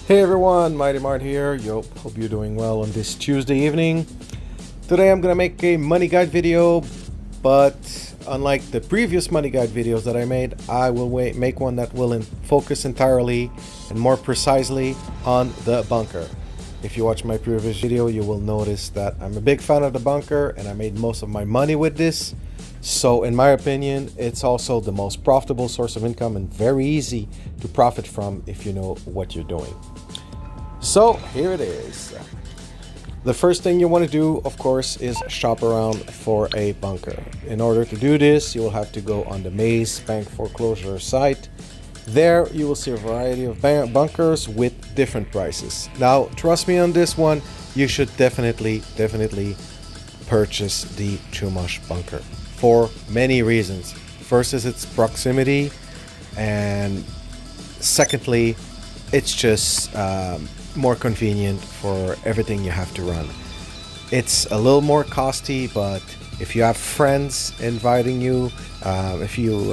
Hey everyone, Mighty Mart here. Hope you're doing well on this Tuesday evening. Today I'm gonna make a money guide video, but unlike the previous money guide videos that I made, I will make one that will focus entirely and more precisely on the bunker. If you watch my previous video, you will notice that I'm a big fan of the bunker and I made most of my money with this. So in my opinion, it's also the most profitable source of income and very easy to profit from if you know what you're doing. So here it is. The first thing you want to do, of course, is shop around for a bunker. In order to do this, you will have to go on the Maze Bank Foreclosure site. There you will see a variety of bunkers with different prices. Now, trust me on this one, you should definitely purchase the Chumash bunker for many reasons. First is its proximity, and secondly, it's just more convenient for everything you have to run. It's a little more costly, but if you have friends inviting you, if you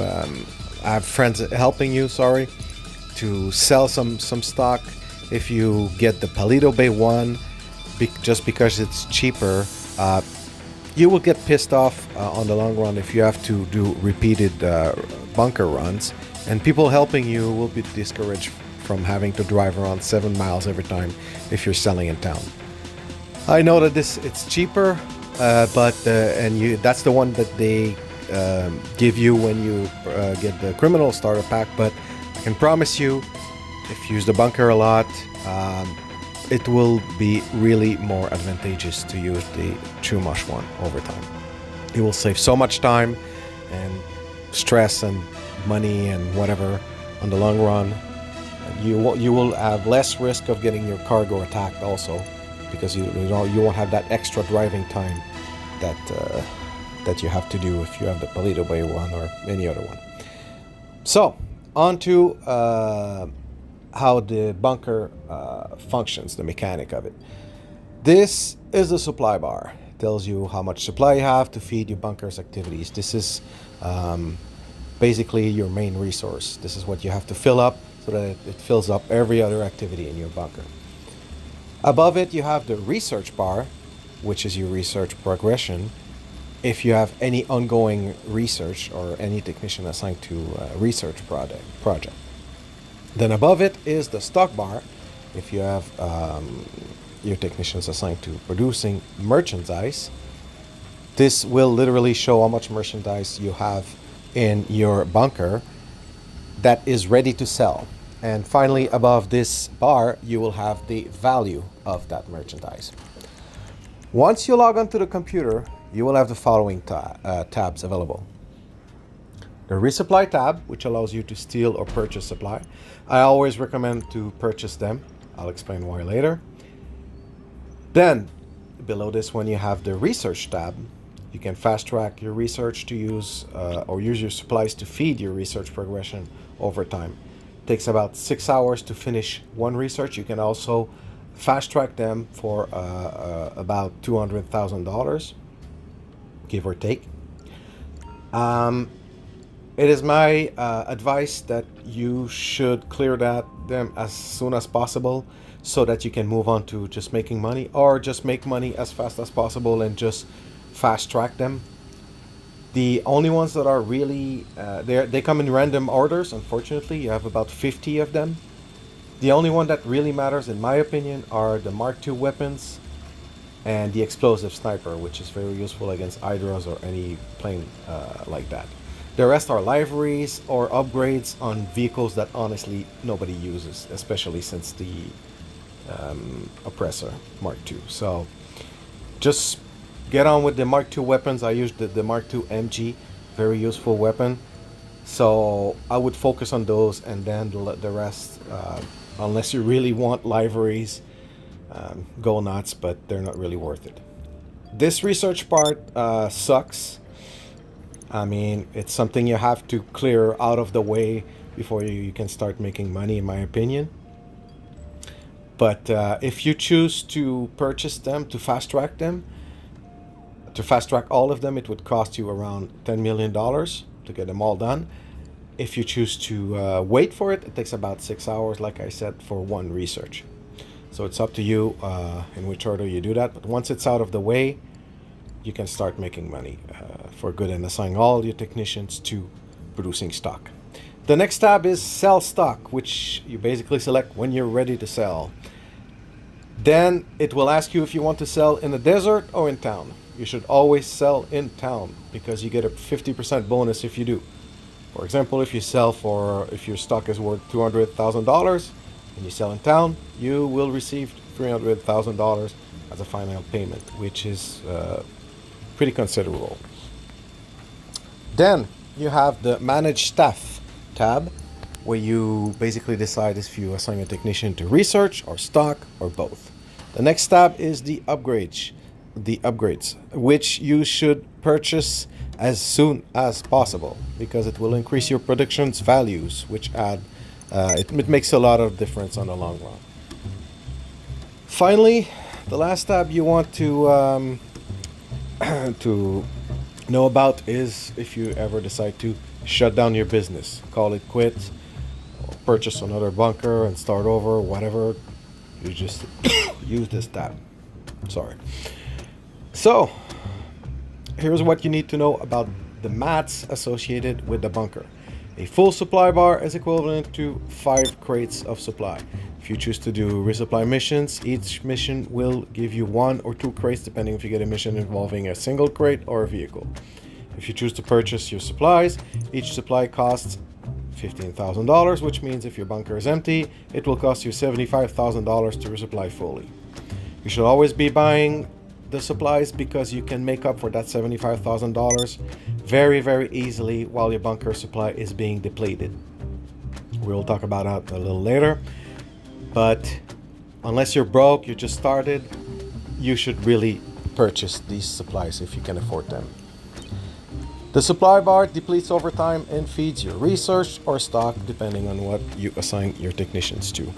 have friends helping you, to sell some stock, if you get the Palito Bay one, just because it's cheaper, you will get pissed off on the long run if you have to do repeated bunker runs, and people helping you will be discouraged from having to drive around 7 miles every time if you're selling in town. I know that it's cheaper, but that's the one that they give you when you get the criminal starter pack. But I can promise you, if you use the bunker a lot, it will be really more advantageous to use the Chumash one over time. It will save so much time and stress and money and whatever on the long run. You will have less risk of getting your cargo attacked also, because you won't have that extra driving time that you have to do if you have the Palito Bay one or any other one. So on to how the bunker functions, the mechanic of it. This is the supply bar. It tells you how much supply you have to feed your bunker's activities. This is basically your main resource. This is what you have to fill up so that it fills up every other activity in your bunker. Above it, you have the research bar, which is your research progression. If you have any ongoing research or any technician assigned to a research project. Then above it is the stock bar. If you have your technicians assigned to producing merchandise, this will literally show how much merchandise you have in your bunker that is ready to sell. And finally, above this bar, you will have the value of that merchandise. Once you log onto the computer, you will have the following tabs available. The resupply tab, which allows you to steal or purchase supply. I always recommend to purchase them. I'll explain why later. Then, below this one, you have the research tab. You can fast track your research to use or use your supplies to feed your research progression over time. It takes about 6 hours to finish one research. You can also fast track them for about $200,000, give or take. It is my advice that you should clear them as soon as possible so that you can move on to just making money, or just make money as fast as possible and just fast track them. The only ones that are really, they come in random orders. Unfortunately, you have about 50 of them. The only one that really matters, in my opinion, are the Mark II weapons and the explosive sniper, which is very useful against Hydras or any plane like that. The rest are liveries or upgrades on vehicles that honestly nobody uses, especially since the Oppressor Mark II. So just get on with the Mark II weapons. I used the Mark II MG, very useful weapon. So I would focus on those, and then the rest, unless you really want liveries, go nuts, but they're not really worth it. This research part sucks. I mean, it's something you have to clear out of the way before you can start making money, in my opinion. But if you choose to purchase them, to fast track all of them, it would cost you around $10 million to get them all done. If you choose to wait for it, it takes about 6 hours, like I said, for one research. So it's up to you in which order you do that. But once it's out of the way, you can start making money for good and assign all your technicians to producing stock. The next tab is sell stock, which you basically select when you're ready to sell. Then it will ask you if you want to sell in the desert or in town. You should always sell in town because you get a 50% bonus if you do. For example, if your stock is worth $200,000 and you sell in town, you will receive $300,000 as a final payment, which is pretty considerable. Then you have the manage staff tab, where you basically decide if you assign a technician to research or stock or both. The next tab is the upgrades, which you should purchase as soon as possible because it will increase your production's values, which it makes a lot of difference on the long run. Finally, the last tab you want to to know about is if you ever decide to shut down your business, call it quits, or purchase another bunker and start over, whatever. You just use this tab. Sorry. So here's what you need to know about the mats associated with the bunker. A full supply bar is equivalent to 5 crates of supply. If you choose to do resupply missions, each mission will give you 1 or 2 crates depending if you get a mission involving a single crate or a vehicle. If you choose to purchase your supplies, each supply costs $15,000, which means if your bunker is empty, it will cost you $75,000 to resupply fully. You should always be buying the supplies because you can make up for that $75,000 very, very easily while your bunker supply is being depleted. We'll talk about that a little later. But unless you're broke, you just started, you should really purchase these supplies if you can afford them. The supply bar depletes over time and feeds your research or stock depending on what you assign your technicians to.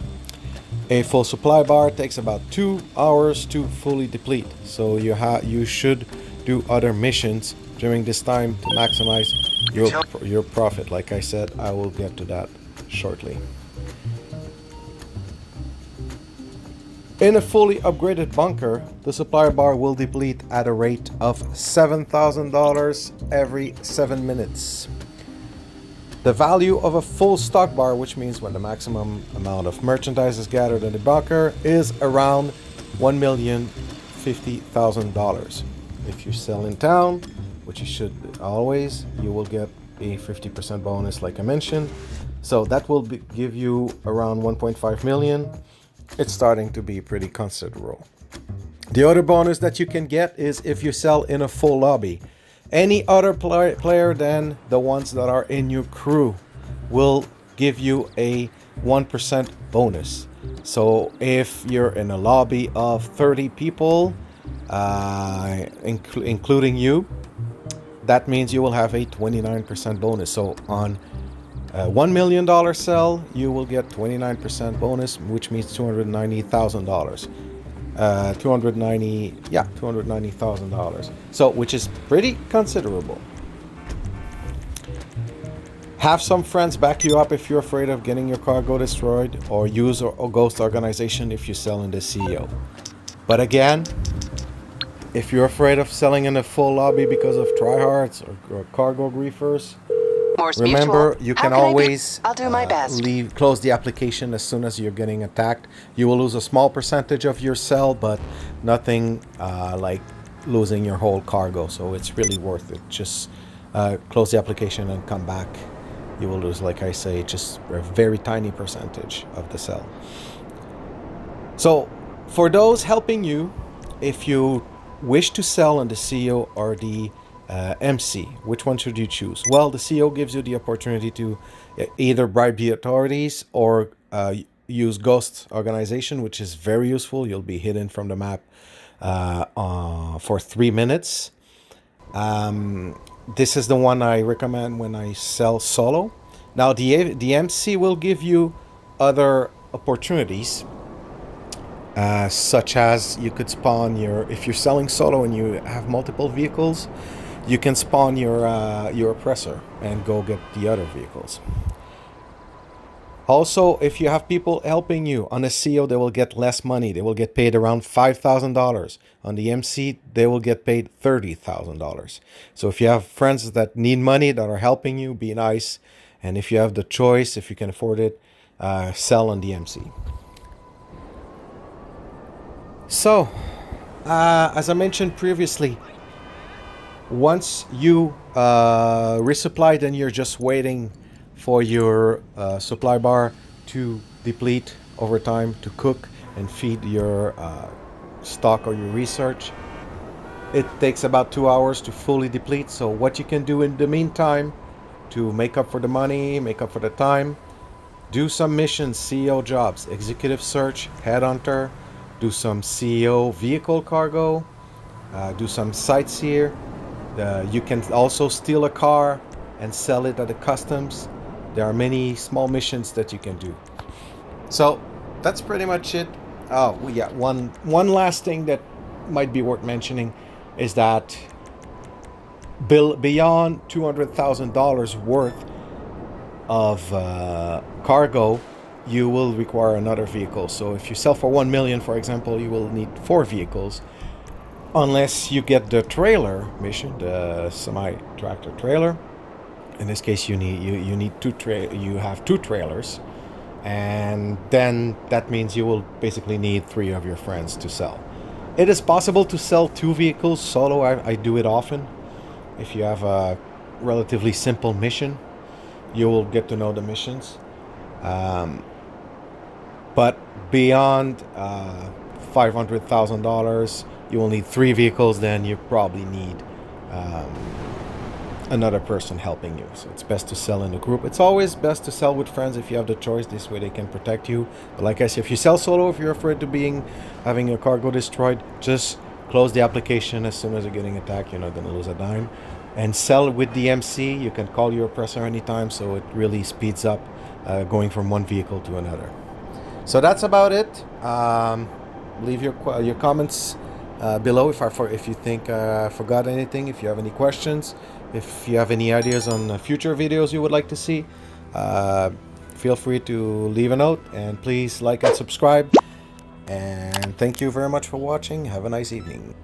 A full supply bar takes about 2 hours to fully deplete, so you should do other missions during this time to maximize your profit. Like I said, I will get to that shortly. In a fully upgraded bunker, the supply bar will deplete at a rate of $7,000 every 7 minutes. The value of a full stock bar, which means when the maximum amount of merchandise is gathered in the bunker, is around $1,050,000. If you sell in town, which you should always, you will get a 50% bonus like I mentioned. So that will give you around 1.5 million. It's starting to be pretty considerable. The other bonus that you can get is if you sell in a full lobby. Any other player than the ones that are in your crew will give you a 1% bonus. So if you're in a lobby of 30 people, including you, that means you will have a 29% bonus. So on $1 million sell, you will get 29% bonus, which means $290,000. $290,000. So, which is pretty considerable. Have some friends back you up if you're afraid of getting your cargo destroyed, or use a ghost organization if you sell in the CEO. But again, if you're afraid of selling in a full lobby because of tryhards or cargo griefers, remember, you can always close the application as soon as you're getting attacked. You will lose a small percentage of your sell, but nothing like losing your whole cargo. So it's really worth it. Just close the application and come back. You will lose, like I say, just a very tiny percentage of the sell. So for those helping you, if you wish to sell on the CEO or the MC, which one should you choose? Well, the CEO gives you the opportunity to either bribe the authorities or use ghost organization, which is very useful. You'll be hidden from the map for 3 minutes. This is the one I recommend when I sell solo. Now the MC will give you other opportunities, such as you could spawn if you're selling solo and you have multiple vehicles, you can spawn your oppressor and go get the other vehicles. Also, if you have people helping you on a CO, they will get less money. They will get paid around $5,000. On the MC, they will get paid $30,000. So if you have friends that need money that are helping you, be nice. And if you have the choice, if you can afford it, sell on the MC. So, as I mentioned previously, once you resupply, then you're just waiting for your supply bar to deplete over time, to cook and feed your stock or your research. It takes about 2 hours to fully deplete. So what you can do in the meantime to make up for the money, make up for the time, do some missions, CEO jobs, executive search, headhunter, do some CEO vehicle cargo, do some sightseer. You can also steal a car and sell it at the customs. There are many small missions that you can do. So that's pretty much it. Oh yeah, one last thing that might be worth mentioning is that beyond $200,000 worth of cargo, you will require another vehicle. So if you sell for 1 million, for example, you will need 4 vehicles, unless you get the trailer mission, the semi-tractor trailer. In this case, you have 2 trailers, and then that means you will basically need 3 of your friends to sell. It is possible to sell 2 vehicles solo. I do it often. If you have a relatively simple mission, you will get to know the missions. But beyond $500,000, you will need 3 vehicles. Then you probably need another person helping you. So it's best to sell in a group. It's always best to sell with friends if you have the choice. This way they can protect you. But like I said, if you sell solo, if you're afraid of having your cargo destroyed, just close the application as soon as you're getting attacked. You're not going to lose a dime. And sell with the MC. You can call your oppressor anytime, so it really speeds up going from one vehicle to another. So that's about it. Leave your comments below if you think I forgot anything, if you have any questions, if you have any ideas on future videos you would like to see. Feel free to leave a note, and please like and subscribe. And thank you very much for watching. Have a nice evening.